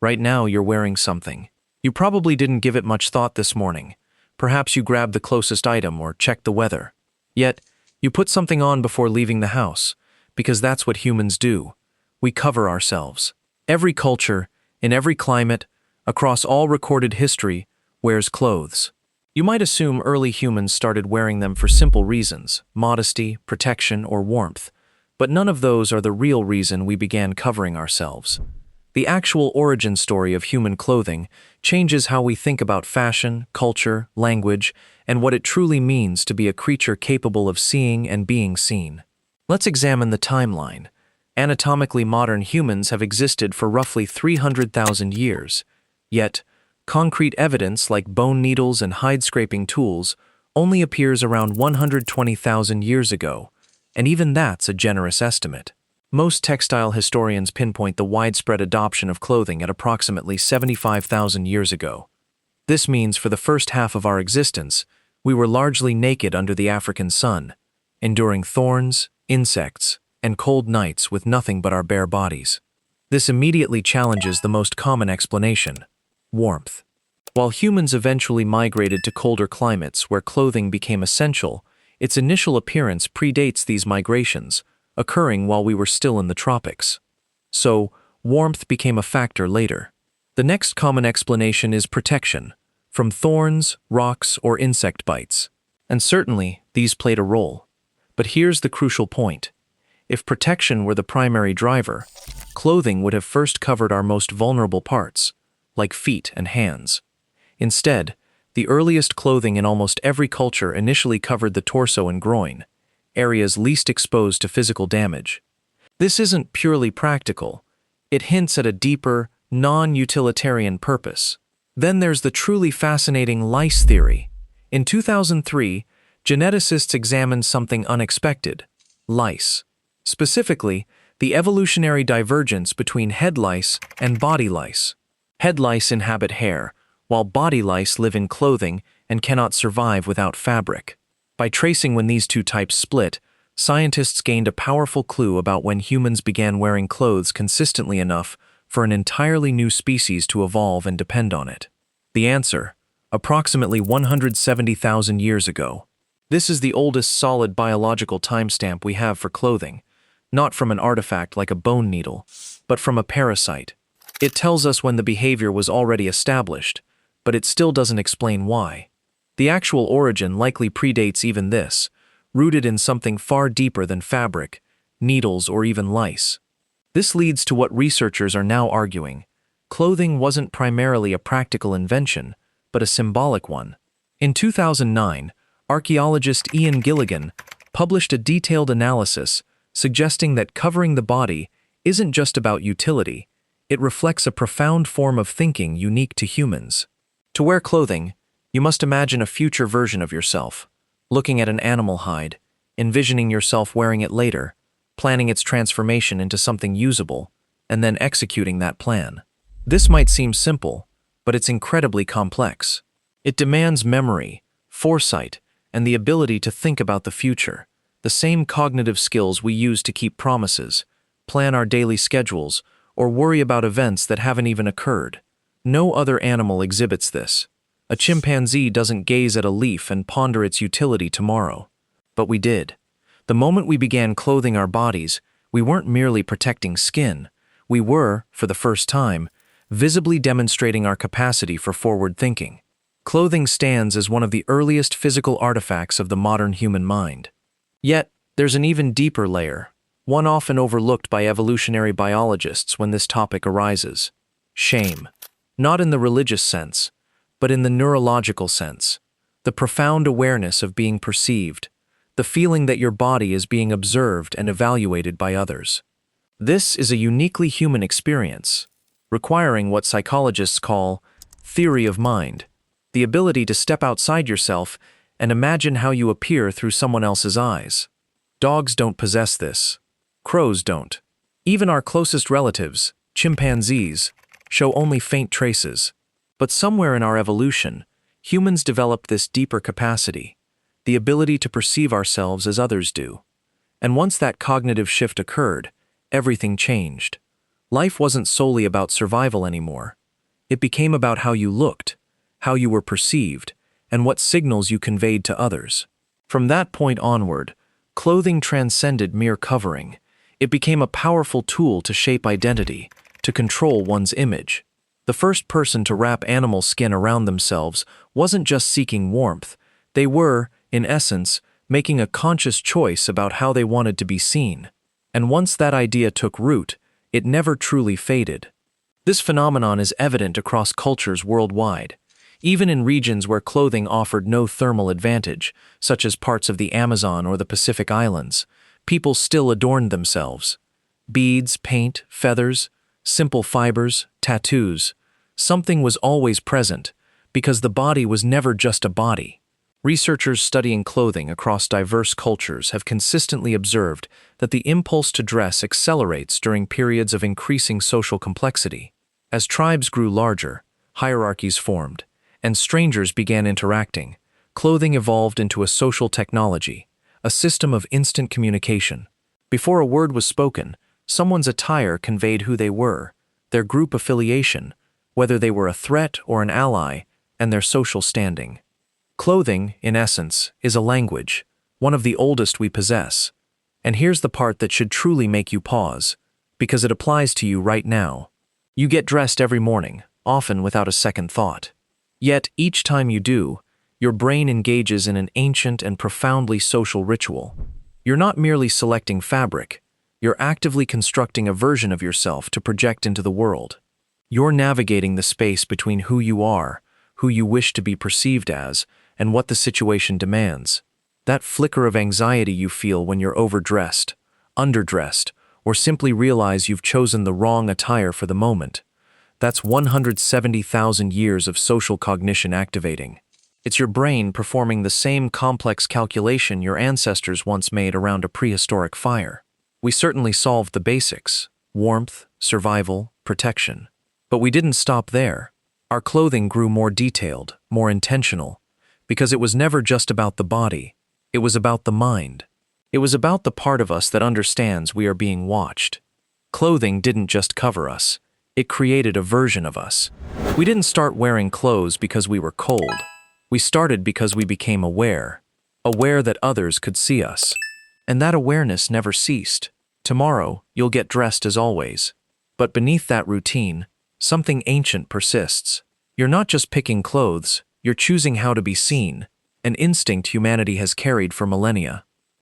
Right now, you're wearing something. You probably didn't give it much thought this morning. Perhaps you grabbed the closest item or checked the weather. Yet, you put something on before leaving the house, because that's what humans do. We cover ourselves. Every culture, in every climate, across all recorded history, wears clothes. You might assume early humans started wearing them for simple reasons, modesty, protection, or warmth, but none of those are the real reason we began covering ourselves. The actual origin story of human clothing changes how we think about fashion, culture, language, and what it truly means to be a creature capable of seeing and being seen. Let's examine the timeline. Anatomically modern humans have existed for roughly 300,000 years, yet concrete evidence like bone needles and hide-scraping tools only appears around 120,000 years ago, and even that's a generous estimate. Most textile historians pinpoint the widespread adoption of clothing at approximately 75,000 years ago. This means for the first half of our existence, we were largely naked under the African sun, enduring thorns, insects, and cold nights with nothing but our bare bodies. This immediately challenges the most common explanation: warmth. While humans eventually migrated to colder climates where clothing became essential, its initial appearance predates these migrations, occurring while we were still in the tropics. So, warmth became a factor later. The next common explanation is protection, from thorns, rocks, or insect bites. And certainly, these played a role. But here's the crucial point. If protection were the primary driver, clothing would have first covered our most vulnerable parts, like feet and hands. Instead, the earliest clothing in almost every culture initially covered the torso and groin, areas least exposed to physical damage. This isn't purely practical. It hints at a deeper, non-utilitarian purpose. Then there's the truly fascinating lice theory. In 2003, geneticists examined something unexpected: lice. Specifically, the evolutionary divergence between head lice and body lice. Head lice inhabit hair, while body lice live in clothing and cannot survive without fabric. By tracing when these two types split, scientists gained a powerful clue about when humans began wearing clothes consistently enough for an entirely new species to evolve and depend on it. The answer: approximately 170,000 years ago. This is the oldest solid biological timestamp we have for clothing, not from an artifact like a bone needle, but from a parasite. It tells us when the behavior was already established, but it still doesn't explain why. The actual origin likely predates even this, rooted in something far deeper than fabric, needles, or even lice. This leads to what researchers are now arguing. Clothing wasn't primarily a practical invention, but a symbolic one. In 2009, archaeologist Ian Gilligan published a detailed analysis suggesting that covering the body isn't just about utility, it reflects a profound form of thinking unique to humans. To wear clothing, you must imagine a future version of yourself, looking at an animal hide, envisioning yourself wearing it later, planning its transformation into something usable, and then executing that plan. This might seem simple, but it's incredibly complex. It demands memory, foresight, and the ability to think about the future, the same cognitive skills we use to keep promises, plan our daily schedules, or worry about events that haven't even occurred. No other animal exhibits this. A chimpanzee doesn't gaze at a leaf and ponder its utility tomorrow. But we did. The moment we began clothing our bodies, we weren't merely protecting skin. We were, for the first time, visibly demonstrating our capacity for forward thinking. Clothing stands as one of the earliest physical artifacts of the modern human mind. Yet, there's an even deeper layer, one often overlooked by evolutionary biologists when this topic arises: shame. Not in the religious sense, but in the neurological sense. The profound awareness of being perceived, the feeling that your body is being observed and evaluated by others. This is a uniquely human experience, requiring what psychologists call theory of mind, the ability to step outside yourself and imagine how you appear through someone else's eyes. Dogs don't possess this. Crows don't. Even our closest relatives, chimpanzees, show only faint traces. But somewhere in our evolution, humans developed this deeper capacity, the ability to perceive ourselves as others do. And once that cognitive shift occurred, everything changed. Life wasn't solely about survival anymore. It became about how you looked, how you were perceived, and what signals you conveyed to others. From that point onward, clothing transcended mere covering. It became a powerful tool to shape identity, to control one's image. The first person to wrap animal skin around themselves wasn't just seeking warmth. They were, in essence, making a conscious choice about how they wanted to be seen. And once that idea took root, it never truly faded. This phenomenon is evident across cultures worldwide. Even in regions where clothing offered no thermal advantage, such as parts of the Amazon or the Pacific Islands, people still adorned themselves. Beads, paint, feathers, simple fibers, tattoos. Something was always present, because the body was never just a body. Researchers studying clothing across diverse cultures have consistently observed that the impulse to dress accelerates during periods of increasing social complexity. As tribes grew larger, hierarchies formed, and strangers began interacting, clothing evolved into a social technology, a system of instant communication. Before a word was spoken, someone's attire conveyed who they were, their group affiliation, whether they were a threat or an ally, and their social standing. Clothing, in essence, is a language, one of the oldest we possess. And here's the part that should truly make you pause, because it applies to you right now. You get dressed every morning, often without a second thought. Yet, each time you do, your brain engages in an ancient and profoundly social ritual. You're not merely selecting fabric, you're actively constructing a version of yourself to project into the world. You're navigating the space between who you are, who you wish to be perceived as, and what the situation demands. That flicker of anxiety you feel when you're overdressed, underdressed, or simply realize you've chosen the wrong attire for the moment. That's 170,000 years of social cognition activating. It's your brain performing the same complex calculation your ancestors once made around a prehistoric fire. We certainly solved the basics: warmth, survival, protection. But we didn't stop there. Our clothing grew more detailed, more intentional, because it was never just about the body. It was about the mind. It was about the part of us that understands we are being watched. Clothing didn't just cover us. It created a version of us. We didn't start wearing clothes because we were cold. We started because we became aware that others could see us. And that awareness never ceased. Tomorrow, you'll get dressed as always. But beneath that routine, something ancient persists. You're not just picking clothes, you're choosing how to be seen, an instinct humanity has carried for millennia.